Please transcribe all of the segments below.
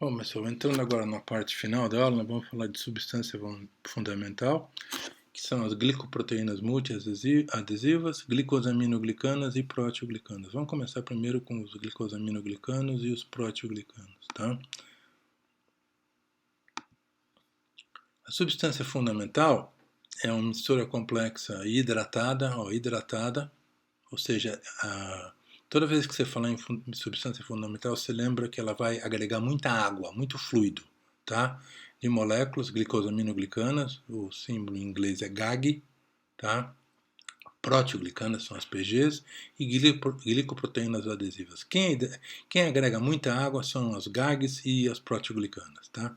Bom, pessoal, entrando agora na parte final da aula, nós vamos falar de substância fundamental, que são as glicoproteínas multiadesivas, glicosaminoglicanas e proteoglicanas. Vamos começar primeiro com os glicosaminoglicanos e os proteoglicanos, tá? A substância fundamental é uma mistura complexa hidratada, ou seja, toda vez que você falar em substância fundamental, você lembra que ela vai agregar muita água, muito fluido, tá? De moléculas glicosaminoglicanas, o símbolo em inglês é GAG, tá? Proteoglicanas são as PGs e glicoproteínas adesivas. Quem agrega muita água são as GAGs e as proteoglicanas, tá?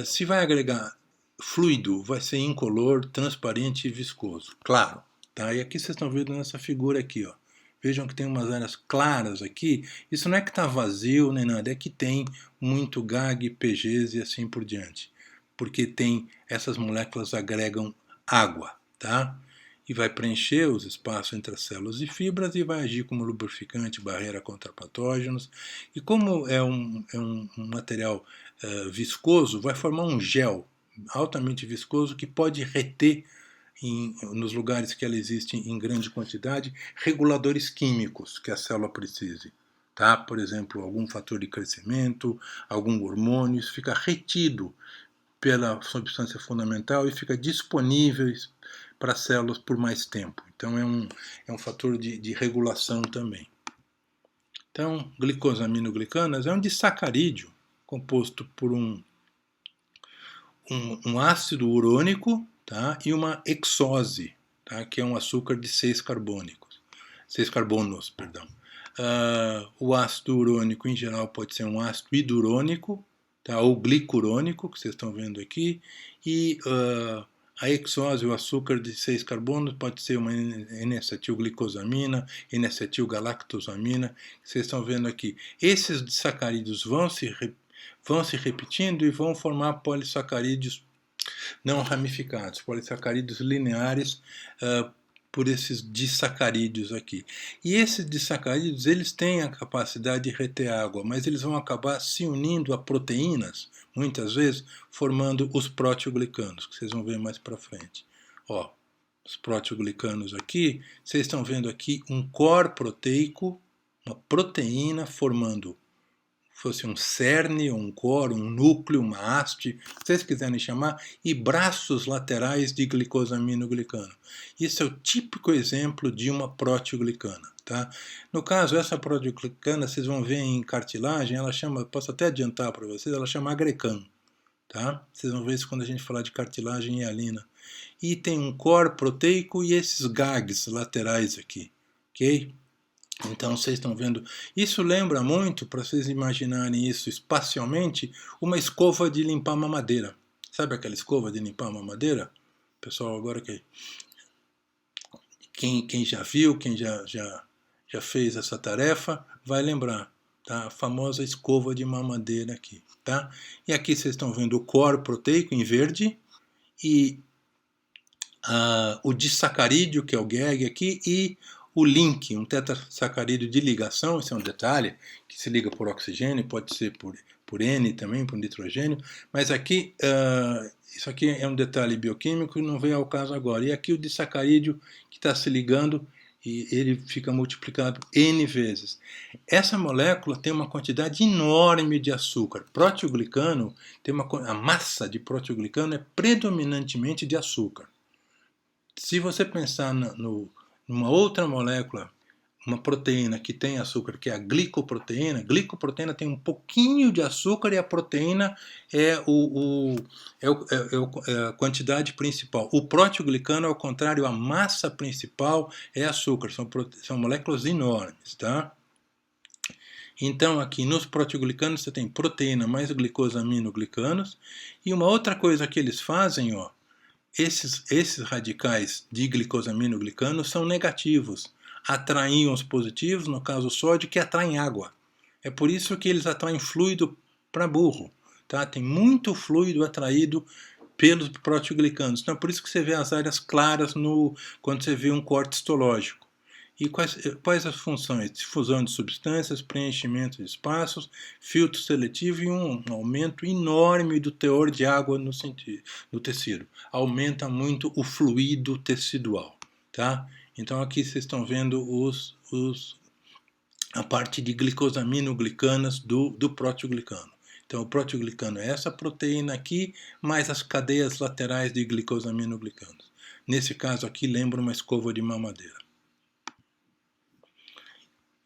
Se vai agregar fluido, vai ser incolor, transparente e viscoso, claro, tá? E aqui vocês estão vendo nessa figura aqui, ó. Vejam que tem umas áreas claras aqui. Isso não é que está vazio nem nada, é que tem muito GAG, PGs e assim por diante. Porque essas moléculas agregam água, tá? E vai preencher os espaços entre as células e fibras e vai agir como lubrificante, barreira contra patógenos. E como é um material viscoso, vai formar um gel altamente viscoso que pode reter nos lugares que ela existe em grande quantidade, reguladores químicos que a célula precise. Tá? Por exemplo, algum fator de crescimento, algum hormônio, isso fica retido pela substância fundamental e fica disponível para as células por mais tempo. Então é um fator de regulação também. Então, glicosaminoglicanas é um disacarídeo composto por um ácido urônico, tá? E uma hexose, tá? Que é um açúcar de 6 carbonos. O ácido urônico, em geral, pode ser um ácido hidrônico, tá? Ou glicurônico, que vocês estão vendo aqui, e a hexose, o açúcar de 6 carbonos, pode ser uma N-acetilglicosamina, N-acetilgalactosamina, que vocês estão vendo aqui. Esses disacarídeos vão se repetindo e vão formar polissacarídeos não ramificados, polissacarídeos lineares por esses disacarídeos aqui. E esses disacarídeos, eles têm a capacidade de reter água, mas eles vão acabar se unindo a proteínas, muitas vezes, formando os proteoglicanos, que vocês vão ver mais para frente. Ó, os proteoglicanos aqui, vocês estão vendo aqui um core proteico, uma proteína formando fosse um cerne, um core, um núcleo, uma haste, se vocês quiserem chamar, e braços laterais de glicosaminoglicano. Isso é o típico exemplo de uma proteoglicana. Tá? No caso, essa proteoglicana, vocês vão ver em cartilagem, ela chama, posso até adiantar para vocês, ela chama agrecan. Tá? Vocês vão ver isso quando a gente falar de cartilagem e hialina. E tem um core proteico e esses GAGs laterais aqui. Ok? Então vocês estão vendo, isso lembra muito, para vocês imaginarem isso espacialmente, uma escova de limpar mamadeira. Sabe aquela escova de limpar mamadeira? Pessoal, agora quem já viu, quem já fez essa tarefa, vai lembrar. Tá? A famosa escova de mamadeira aqui. Tá? E aqui vocês estão vendo o core proteico em verde e o disacarídeo, que é o GAG aqui, e o link, um tetrasacarídeo de ligação, esse é um detalhe, que se liga por oxigênio, pode ser por N também, por nitrogênio, mas aqui, isso aqui é um detalhe bioquímico e não vem ao caso agora. E aqui o disacarídeo que está se ligando e ele fica multiplicado N vezes. Essa molécula tem uma quantidade enorme de açúcar. Proteoglicano, a massa de proteoglicano é predominantemente de açúcar. Se você pensar numa outra molécula, uma proteína que tem açúcar, que é a glicoproteína tem um pouquinho de açúcar e a proteína é a quantidade principal. O proteoglicano, ao contrário, a massa principal é açúcar, são moléculas enormes, tá? Então, aqui nos proteoglicanos você tem proteína mais glicosaminoglicanos, e uma outra coisa que eles fazem, ó, esses radicais de glicosaminoglicano são negativos, atraem íons positivos, no caso o sódio, que atraem água. É por isso que eles atraem fluido para burro. Tá? Tem muito fluido atraído pelos proteoglicanos. Então é por isso que você vê as áreas claras quando você vê um corte histológico. E quais as funções? Difusão de substâncias, preenchimento de espaços, filtro seletivo e um aumento enorme do teor de água no tecido. Aumenta muito o fluido tecidual, tá? Então aqui vocês estão vendo a parte de glicosaminoglicanas do proteoglicano. Então o proteoglicano é essa proteína aqui, mais as cadeias laterais de glicosaminoglicanos. Nesse caso aqui lembra uma escova de mamadeira.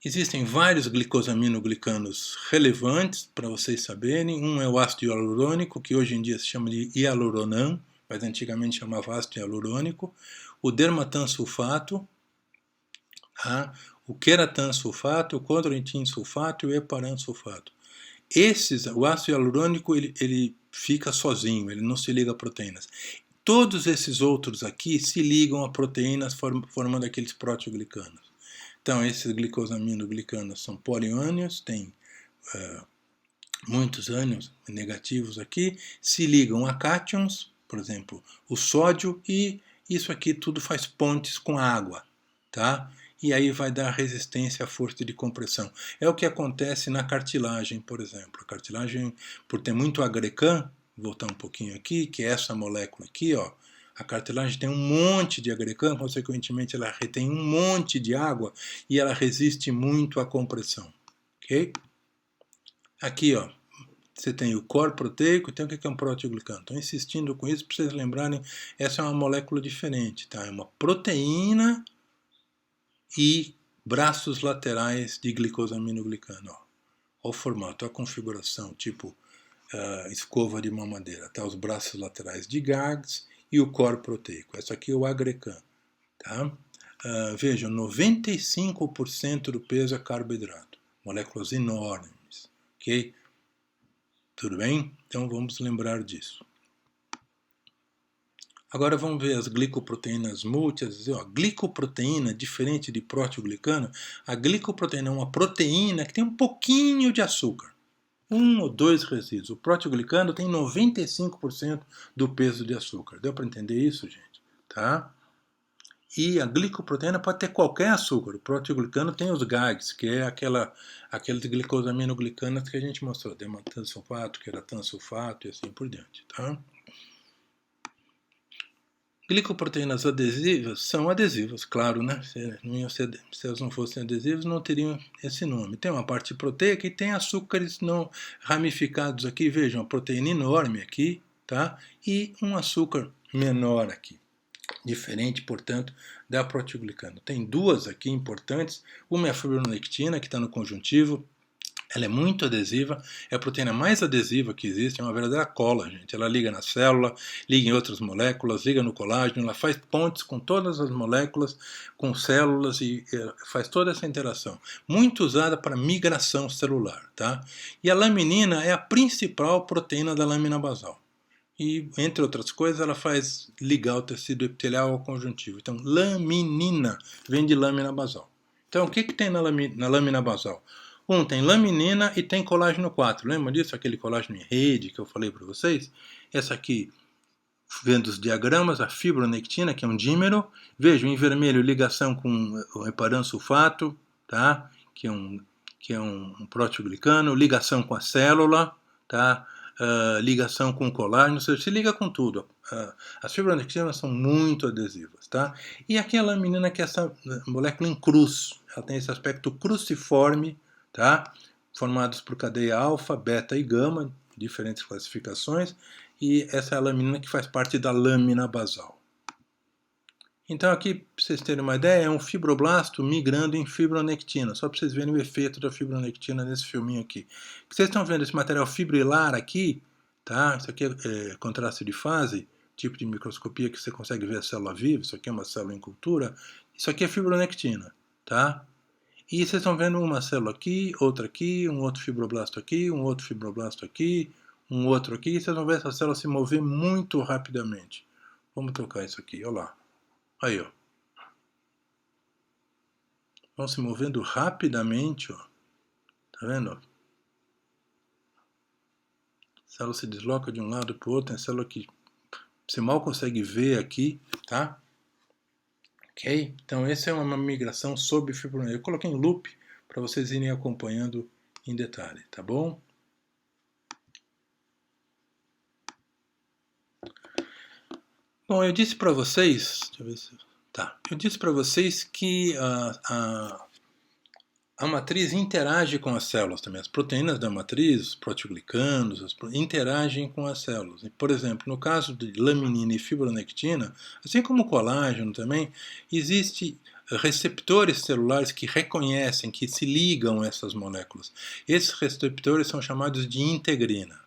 Existem vários glicosaminoglicanos relevantes para vocês saberem. Um é o ácido hialurônico, que hoje em dia se chama de hialuronam, mas antigamente chamava ácido hialurônico. O dermatansulfato, o queratansulfato, o condroitinsulfato e o heparansulfato. O ácido hialurônico ele fica sozinho, ele não se liga a proteínas. Todos esses outros aqui se ligam a proteínas formando aqueles proteoglicanos. Então, esses glicosaminoglicanos são poliânios, têm muitos ânions negativos aqui, se ligam a cátions, por exemplo, o sódio, e isso aqui tudo faz pontes com a água, tá? E aí vai dar resistência à força de compressão. É o que acontece na cartilagem, por exemplo. A cartilagem, por ter muito agrecan, vou voltar um pouquinho aqui, que é essa molécula aqui, ó, a cartilagem tem um monte de agrecan, consequentemente ela retém um monte de água e ela resiste muito à compressão. Ok? Aqui, ó, você tem o core proteico e tem o que é um proteoglicano. Estou insistindo com isso para vocês lembrarem, essa é uma molécula diferente, tá? É uma proteína e braços laterais de glicosaminoglicano. Ó. Olha o formato, a configuração, tipo escova de mamadeira. Tá? Os braços laterais de GAGs e o core proteico. Essa aqui é o agrecan. Tá? Vejam, 95% do peso é carboidrato. Moléculas enormes. Ok? Tudo bem? Então vamos lembrar disso. Agora vamos ver as glicoproteínas múltiplas. Ó, glicoproteína, diferente de proteoglicano, a glicoproteína é uma proteína que tem um pouquinho de açúcar. 1 ou 2 resíduos. O proteoglicano tem 95% do peso de açúcar. Deu para entender isso, gente? Tá? E a glicoproteína pode ter qualquer açúcar. O proteoglicano tem os GAGs, que é aqueles glicosaminoglicanos que a gente mostrou. Dermatansulfato, queratansulfato e assim por diante. Tá? Glicoproteínas adesivas são adesivas, claro, né? Se elas não fossem adesivas, não teriam esse nome. Tem uma parte proteica e tem açúcares não ramificados aqui. Vejam, uma proteína enorme aqui, tá? E um açúcar menor aqui. Diferente, portanto, da proteoglicano. Tem duas aqui importantes. Uma é a fibronectina, que está no conjuntivo. Ela é muito adesiva, é a proteína mais adesiva que existe, é uma verdadeira cola, gente. Ela liga na célula, liga em outras moléculas, liga no colágeno, ela faz pontes com todas as moléculas, com células e faz toda essa interação. Muito usada para migração celular, tá? E a laminina é a principal proteína da lâmina basal. E, entre outras coisas, ela faz ligar o tecido epitelial ao conjuntivo. Então, laminina vem de lâmina basal. Então, o que tem na lâmina basal? Tem laminina e tem colágeno 4. Lembra disso? Aquele colágeno em rede que eu falei para vocês? Essa aqui, vendo os diagramas, a fibronectina, que é um dímero. Vejam, em vermelho, ligação com o heparansulfato, tá? que é um proteoglicano. Ligação com a célula, tá? Ligação com o colágeno. Você se liga com tudo. As fibronectinas são muito adesivas. Tá? E aqui a laminina, que é essa molécula em cruz. Ela tem esse aspecto cruciforme, tá? Formados por cadeia alfa, beta e gama, diferentes classificações, e essa é a laminina que faz parte da lâmina basal. Então aqui, para vocês terem uma ideia, é um fibroblasto migrando em fibronectina, só para vocês verem o efeito da fibronectina nesse filminho aqui. Vocês estão vendo esse material fibrilar aqui, tá? Isso aqui é contraste de fase, tipo de microscopia que você consegue ver a célula viva, isso aqui é uma célula em cultura, isso aqui é fibronectina, tá? E vocês estão vendo uma célula aqui, outra aqui, um outro fibroblasto aqui, um outro fibroblasto aqui, um outro aqui. E vocês vão ver essa célula se mover muito rapidamente. Vamos tocar isso aqui, olha lá. Aí, ó. Vão se movendo rapidamente, ó. Tá vendo? A célula se desloca de um lado para o outro. Tem célula que você mal consegue ver aqui, tá? Ok? Então, essa é uma migração sob fibronektina. Eu coloquei em loop para vocês irem acompanhando em detalhe, tá bom? Bom, eu disse para vocês, deixa eu ver se, tá. Eu disse para vocês que a matriz interage com as células também. As proteínas da matriz, os proteoglicanos, interagem com as células. Por exemplo, no caso de laminina e fibronectina, assim como o colágeno também, existem receptores celulares que reconhecem, que se ligam a essas moléculas. Esses receptores são chamados de integrinas,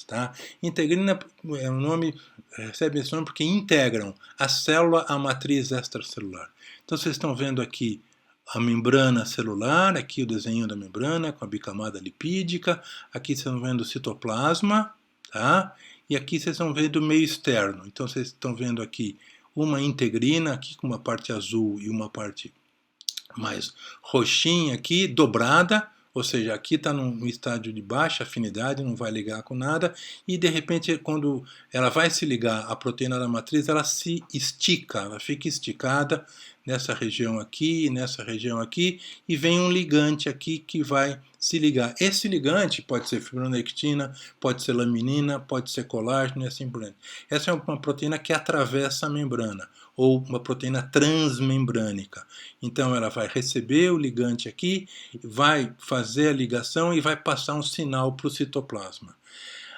tá? Integrina é um nome, recebe esse nome porque integram a célula à matriz extracelular. Então vocês estão vendo aqui a membrana celular, aqui o desenho da membrana com a bicamada lipídica, aqui vocês estão vendo o citoplasma, tá? E aqui vocês estão vendo o meio externo. Então vocês estão vendo aqui uma integrina, aqui com uma parte azul e uma parte mais roxinha aqui, dobrada, ou seja, aqui está num estágio de baixa afinidade, não vai ligar com nada, e de repente, quando ela vai se ligar à proteína da matriz, ela se estica, ela fica esticada nessa região aqui, e vem um ligante aqui que vai se ligar. Esse ligante pode ser fibronectina, pode ser laminina, pode ser colágeno e assim por diante. Essa é uma proteína que atravessa a membrana, ou uma proteína transmembrânica. Então ela vai receber o ligante aqui, vai fazer a ligação e vai passar um sinal para o citoplasma.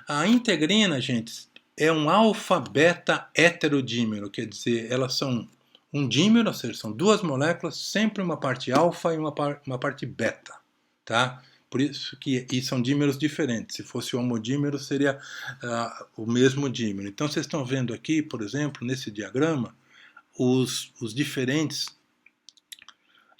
A integrina, gente, é um alfa-beta heterodímero, quer dizer, elas são um dímero, ou seja, são duas moléculas, sempre uma parte alfa e uma parte beta, tá? Por isso que e são dímeros diferentes. Se fosse homodímero, seria o mesmo dímero. Então, vocês estão vendo aqui, por exemplo, nesse diagrama, os diferentes.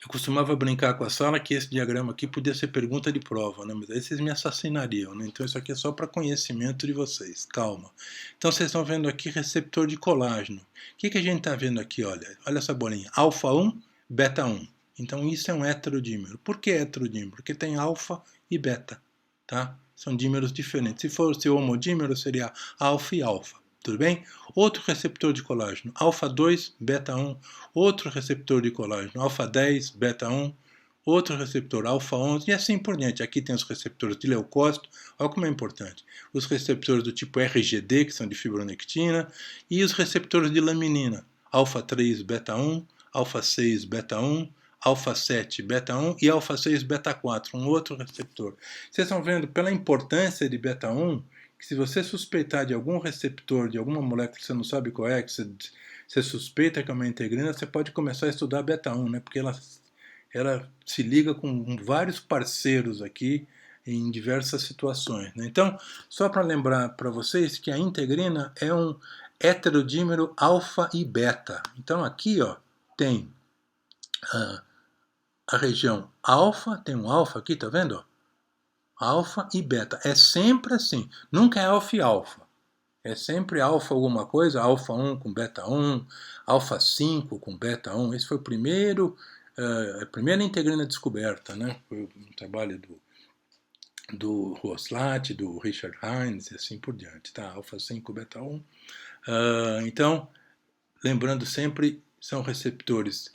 Eu costumava brincar com a sala que esse diagrama aqui podia ser pergunta de prova, né? Mas aí vocês me assassinariam, né? Então isso aqui é só para conhecimento de vocês, calma. Então vocês estão vendo aqui receptor de colágeno. O que a gente está vendo aqui? Olha essa bolinha, alfa 1, beta 1. Então isso é um heterodímero. Por que heterodímero? Porque tem alfa e beta, tá? São dímeros diferentes. Se fosse homodímero, seria alfa e alfa. Tudo bem? Outro receptor de colágeno, alfa 2, beta 1. Outro receptor de colágeno, alfa 10, beta 1. Outro receptor, alfa 11, e assim por diante. Aqui tem os receptores de leucócito, olha como é importante. Os receptores do tipo RGD, que são de fibronectina, e os receptores de laminina, alfa 3, beta 1, alfa 6, beta 1, alfa 7, beta 1 e alfa 6, beta 4, um outro receptor. Vocês estão vendo, pela importância de beta 1, que se você suspeitar de algum receptor, de alguma molécula que você não sabe qual é, que você suspeita que é uma integrina, você pode começar a estudar beta 1, né? Porque ela se liga com vários parceiros aqui em diversas situações, né? Então, só para lembrar para vocês que a integrina é um heterodímero alfa e beta. Então aqui, ó, tem a região alfa, tem um alfa aqui, tá vendo? Ó? Alfa e beta. É sempre assim. Nunca é alfa e alfa. É sempre alfa alguma coisa, alfa 1 com beta 1, alfa 5 com beta 1. Esse foi o primeiro, a primeira integrina descoberta, né? Foi um trabalho do Roslat, do Richard Hines e assim por diante, tá? Alfa 5, beta 1. Então, lembrando sempre, são receptores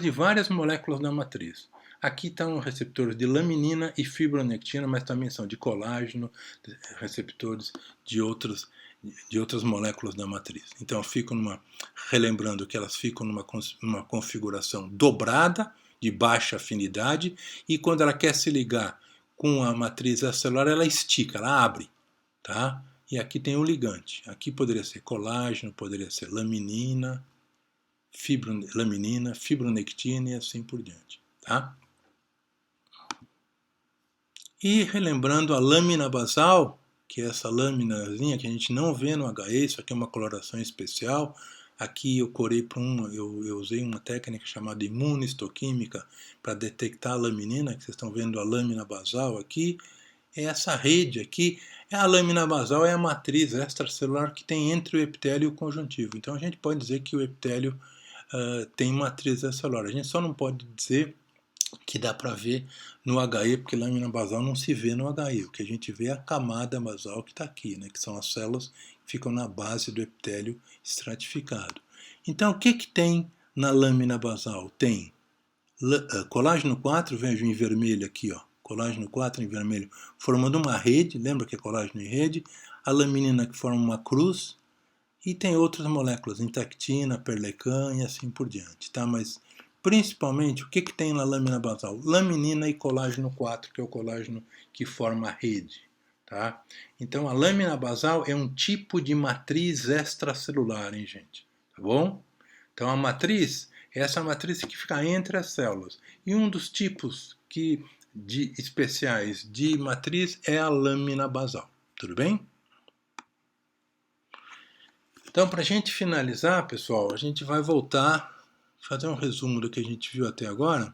de várias moléculas da matriz. Aqui estão receptores de laminina e fibronectina, mas também são de colágeno, receptores de outras moléculas da matriz. Então, relembrando que elas ficam numa configuração dobrada, de baixa afinidade, e quando ela quer se ligar com a matriz extracelular, ela estica, ela abre, tá? E aqui tem o ligante. Aqui poderia ser colágeno, poderia ser laminina, fibronectina e assim por diante, tá? E relembrando a lâmina basal, que é essa lâminazinha que a gente não vê no HE, isso aqui é uma coloração especial. Aqui eu corei para eu usei uma técnica chamada imunohistoquímica para detectar a laminina, que vocês estão vendo a lâmina basal aqui. Essa rede aqui, a lâmina basal é a matriz extracelular que tem entre o epitélio e o conjuntivo. Então a gente pode dizer que o epitélio tem matriz extracelular. A gente só não pode dizer que dá para ver no HE, porque lâmina basal não se vê no HE. O que a gente vê é a camada basal que está aqui, né, que são as células que ficam na base do epitélio estratificado. Então, o que tem na lâmina basal? Tem colágeno 4, vejo em vermelho aqui, ó, colágeno 4 em vermelho, formando uma rede, lembra que é colágeno em rede, a laminina que forma uma cruz, e tem outras moléculas, intactina, perlecan e assim por diante, tá? Mas principalmente, o que tem na lâmina basal? Laminina e colágeno 4, que é o colágeno que forma a rede, tá? Então, a lâmina basal é um tipo de matriz extracelular, hein, gente? Tá bom? Então, a matriz é essa matriz que fica entre as células. E um dos tipos especiais de matriz é a lâmina basal. Tudo bem? Então, para a gente finalizar, pessoal, a gente vai voltar, fazer um resumo do que a gente viu até agora.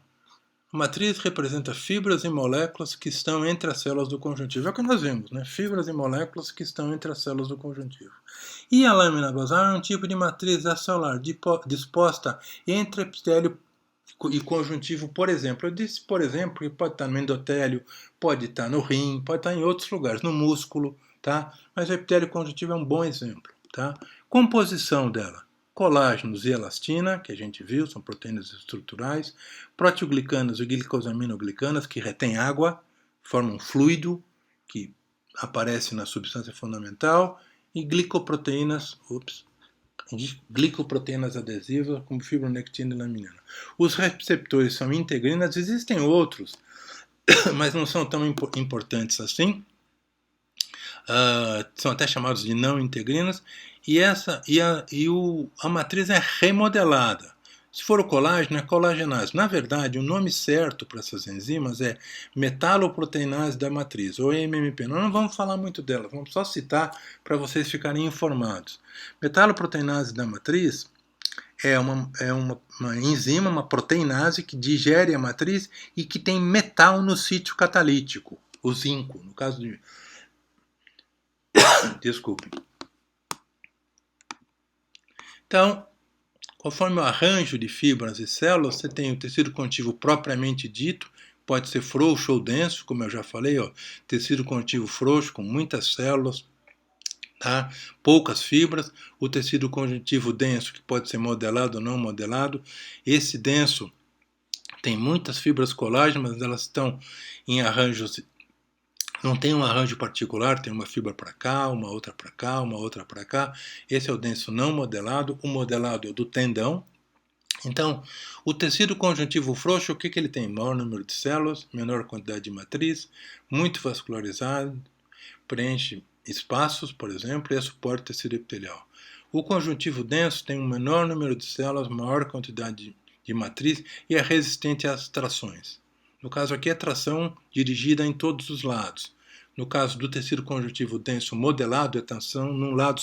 A matriz representa fibras e moléculas que estão entre as células do conjuntivo. É o que nós vimos, né? Fibras e moléculas que estão entre as células do conjuntivo. E a lâmina basal é um tipo de matriz acelular disposta entre epitélio e conjuntivo, por exemplo. Eu disse, por exemplo, que pode estar no endotélio, pode estar no rim, pode estar em outros lugares, no músculo, tá? Mas o epitélio conjuntivo é um bom exemplo, tá? Composição dela: colágenos e elastina, que a gente viu, são proteínas estruturais, proteoglicanas e glicosaminoglicanas, que retêm água, formam um fluido que aparece na substância fundamental, e glicoproteínas adesivas, como fibronectina e laminina. Os receptores são integrinas, existem outros, mas não são tão importantes assim. São até chamados de não integrinas, e a matriz é remodelada. Se for o colágeno, é colagenase. Na verdade, o nome certo para essas enzimas é metaloproteinase da matriz, ou MMP. Nós não vamos falar muito delas, vamos só citar para vocês ficarem informados. Metaloproteinase da matriz é uma enzima, uma proteinase que digere a matriz e que tem metal no sítio catalítico, o zinco, no caso de... Desculpe. Então, conforme o arranjo de fibras e células, você tem o tecido conjuntivo propriamente dito, pode ser frouxo ou denso, como eu já falei, ó, tecido conjuntivo frouxo com muitas células, tá? Poucas fibras, o tecido conjuntivo denso, que pode ser modelado ou não modelado. Esse denso tem muitas fibras colágenas, mas elas estão em arranjos, não tem um arranjo particular, tem uma fibra para cá, uma outra para cá, uma outra para cá. Esse é o denso não modelado. O modelado é o do tendão. Então, o tecido conjuntivo frouxo, o que ele tem? Maior número de células, menor quantidade de matriz, muito vascularizado, preenche espaços, por exemplo, e suporta o tecido epitelial. O conjuntivo denso tem um menor número de células, maior quantidade de matriz e é resistente às trações. No caso aqui, é tração dirigida em todos os lados. No caso do tecido conjuntivo denso modelado, é tração numa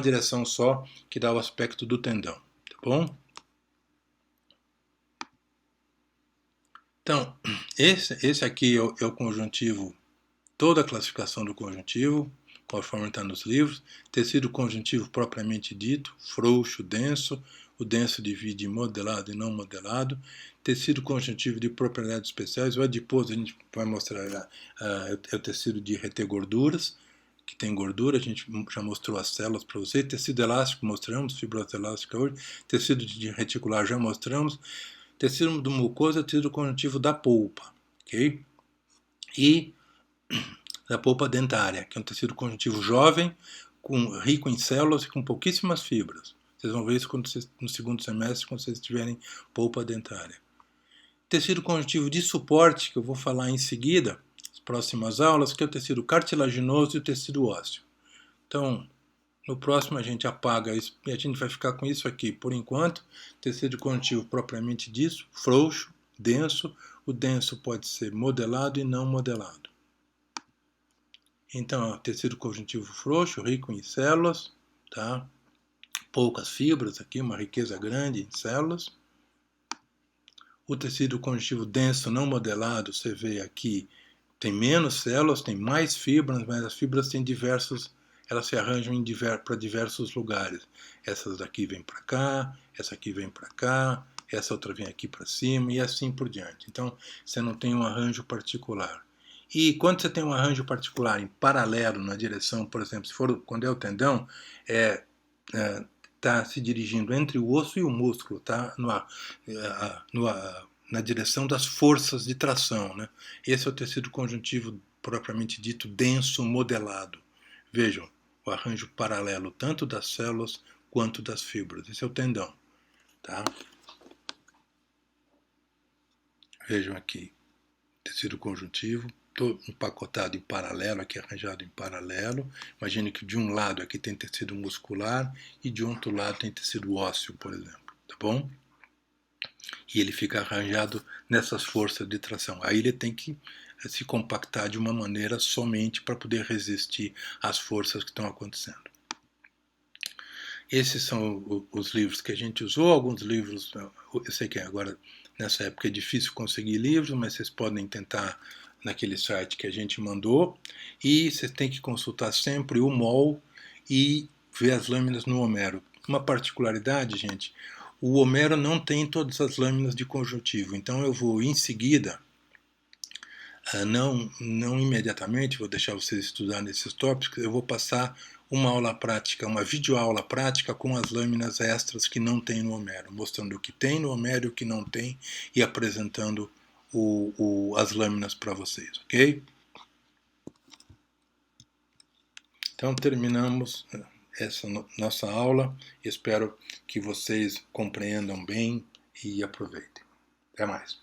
direção só, que dá o aspecto do tendão. Tá bom? Então, esse aqui é o conjuntivo, toda a classificação do conjuntivo, conforme está nos livros. Tecido conjuntivo propriamente dito, frouxo, denso. O denso divide em modelado e não modelado. Tecido conjuntivo de propriedades especiais. O adiposo, a gente vai mostrar, é o tecido de reter gorduras, que tem gordura, a gente já mostrou as células para vocês. Tecido elástico mostramos, fibrose elástica hoje. Tecido de reticular já mostramos. Tecido do mucosa é o tecido conjuntivo da polpa, ok? E da polpa dentária, que é um tecido conjuntivo jovem, rico em células e com pouquíssimas fibras. Vocês vão ver isso no segundo semestre, quando vocês tiverem polpa dentária. Tecido conjuntivo de suporte, que eu vou falar em seguida, nas próximas aulas, que é o tecido cartilaginoso e o tecido ósseo. Então, no próximo a gente apaga isso e a gente vai ficar com isso aqui por enquanto. Tecido conjuntivo propriamente dito, frouxo, denso. O denso pode ser modelado e não modelado. Então, tecido conjuntivo frouxo, rico em células, tá? Poucas fibras aqui, uma riqueza grande em células. O tecido conjuntivo denso não modelado, você vê aqui, tem menos células, tem mais fibras, mas as fibras têm elas se arranjam para diversos lugares. Essas daqui vêm para cá, essa aqui vem para cá, essa outra vem aqui para cima e assim por diante. Então, você não tem um arranjo particular. E quando você tem um arranjo particular em paralelo na direção, por exemplo, quando é o tendão, está se dirigindo entre o osso e o músculo, tá? Na direção das forças de tração, né? Esse é o tecido conjuntivo propriamente dito denso modelado. Vejam o arranjo paralelo tanto das células quanto das fibras. Esse é o tendão, tá? Vejam aqui, tecido conjuntivo, todo empacotado em paralelo, aqui arranjado em paralelo. Imagine que de um lado aqui tem tecido muscular e de outro lado tem tecido ósseo, por exemplo, tá bom? E ele fica arranjado nessas forças de tração. Aí ele tem que se compactar de uma maneira somente para poder resistir às forças que estão acontecendo. Esses são os livros que a gente usou, alguns livros, eu sei que agora nessa época é difícil conseguir livros, mas vocês podem tentar naquele site que a gente mandou, e vocês têm que consultar sempre o MOL e ver as lâminas no Homero. Uma particularidade, gente, o Homero não tem todas as lâminas de conjuntivo, então eu vou em seguida, não imediatamente, vou deixar vocês estudar nesses tópicos, eu vou passar uma aula prática, uma videoaula prática com as lâminas extras que não tem no Homero, mostrando o que tem no Homero e o que não tem e apresentando as lâminas para vocês, ok? Então terminamos essa nossa aula, espero que vocês compreendam bem e aproveitem. Até mais.